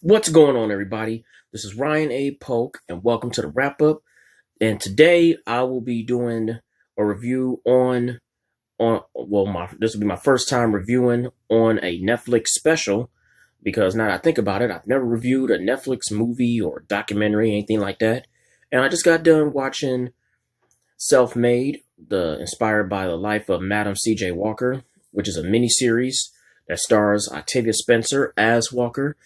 What's going on, everybody? This is Ryan A. Polk, and welcome to the wrap up. And today I will be doing a review on this will be my first time reviewing on a Netflix special because now that I think about it, I've never reviewed a Netflix movie or documentary, anything like that. And I just got done watching Self Made, the inspired by the life of Madam C.J. Walker, which is a miniseries that stars Octavia Spencer as Walker,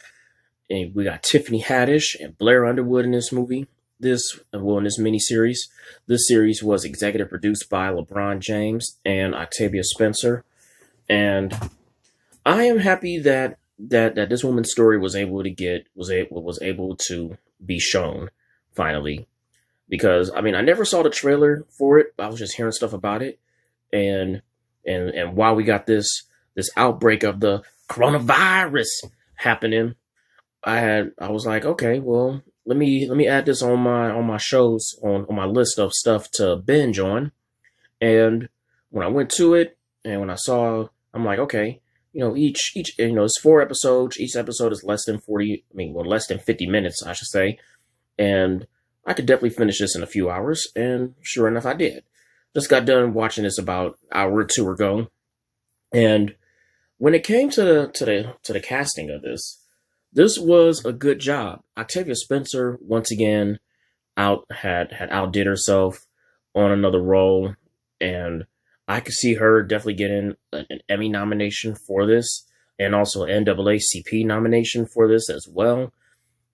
and we got Tiffany Haddish and Blair Underwood in this movie. In this miniseries. This series was executive produced by LeBron James and Octavia Spencer, and I am happy that this woman's story was able to be shown finally. Because I mean, I never saw the trailer for it. I was just hearing stuff about it, and while we got this outbreak of the coronavirus happening, I was like, okay, well, let me add this on my shows on my list of stuff to binge on. And when I went to it and when I saw, I'm like, okay, each it's 4 episodes. Each episode is less than 40. I mean, well, less than 50 minutes, I should say. And I could definitely finish this in a few hours. And sure enough, I did. Just got done watching this about an hour or two ago. And when it came to the casting of this was a good job. Octavia Spencer once again had outdid herself on another role, and I could see her definitely getting an Emmy nomination for this, and also an NAACP nomination for this as well.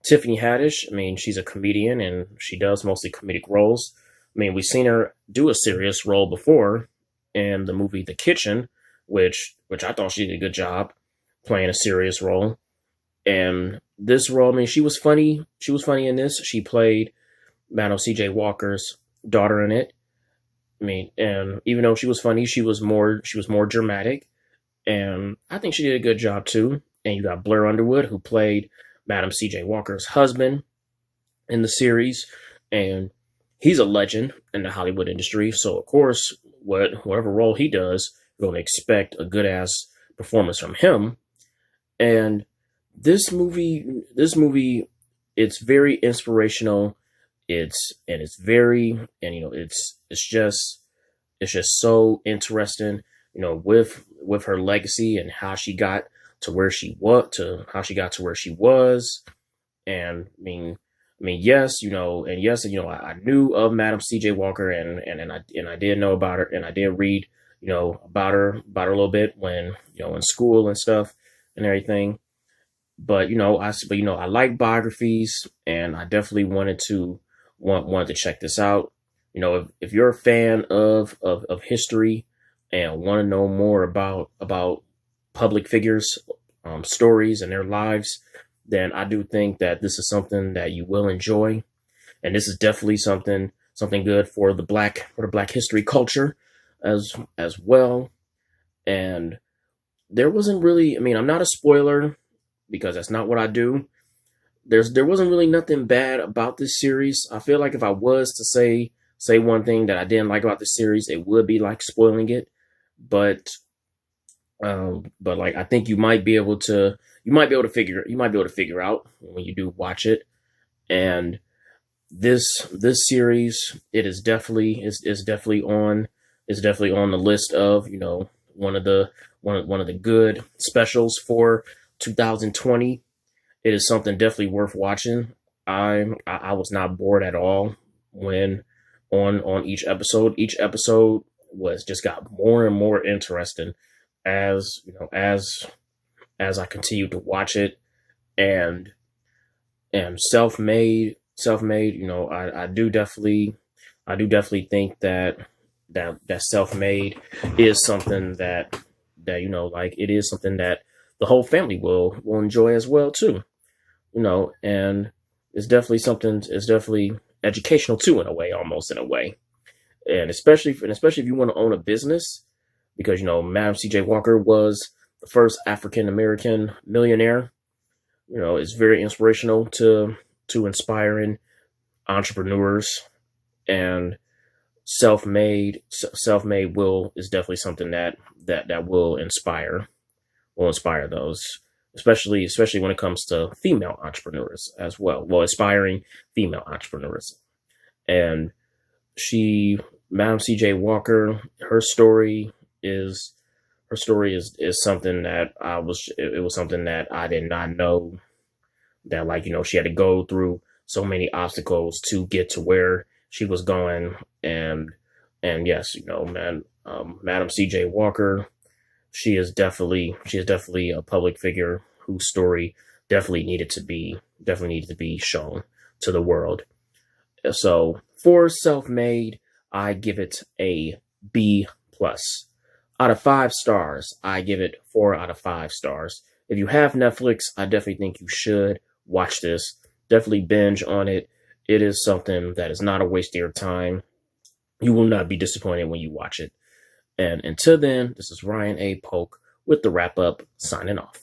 Tiffany Haddish, I mean, she's a comedian and she does mostly comedic roles. I mean, we've seen her do a serious role before in the movie The Kitchen, which I thought she did a good job playing a serious role. And this role, I mean, she was funny. She was funny in this. She played Madam C.J. Walker's daughter in it. I mean, and even though she was funny, she was more dramatic. And I think she did a good job too. And you got Blair Underwood, who played Madam C.J. Walker's husband in the series, and he's a legend in the Hollywood industry. So of course, whatever role he does, you're going to expect a good ass performance from him. And this movie, it's very inspirational. It's just so interesting, with her legacy and how she got to where she was. And yes, I knew of Madam C.J. Walker, and I did know about her, and I did read, about her a little bit when, in school and stuff and everything. But I like biographies, and I definitely wanted to check this out. If you're a fan of history and want to know more about public figures, stories and their lives, then I do think that this is something that you will enjoy, and this is definitely something good for the black history culture as well. And there wasn't really, I mean, I'm not a spoiler, because that's not what I do. There wasn't really nothing bad about this series. I feel like if I was to say one thing that I didn't like about the series, it would be like spoiling it. But like, I think you might be able to figure out when you do watch it. And this series, it is definitely on the list of, one of the good specials for 2020. It is something definitely worth watching. I was not bored at all when on each episode. Each episode was just got more and more interesting as I continued to watch it. And self-made, I do definitely think that self-made is something that like, it is something that the whole family will enjoy as well too, and it's definitely educational too, almost in a way, and especially if you want to own a business, because Madam C.J. Walker was the first African American millionaire. It's very inspirational to inspiring entrepreneurs, and self-made is definitely something that will inspire those especially when it comes to female entrepreneurs as well. Well, aspiring female entrepreneurs. And she, Madam C.J. Walker, is her story is something that it was something that I did not know, that, like, she had to go through so many obstacles to get to where she was going. And yes, man, Madam C.J. Walker, she is definitely a public figure whose story definitely needed to be shown to the world. So for Self-Made, I give it a B plus. Out of 5 stars, I give it 4 out of 5 stars. If you have Netflix, I definitely think you should watch this. Definitely binge on it. It is something that is not a waste of your time. You will not be disappointed when you watch it. And until then, this is Ryan A. Polk with the wrap up, signing off.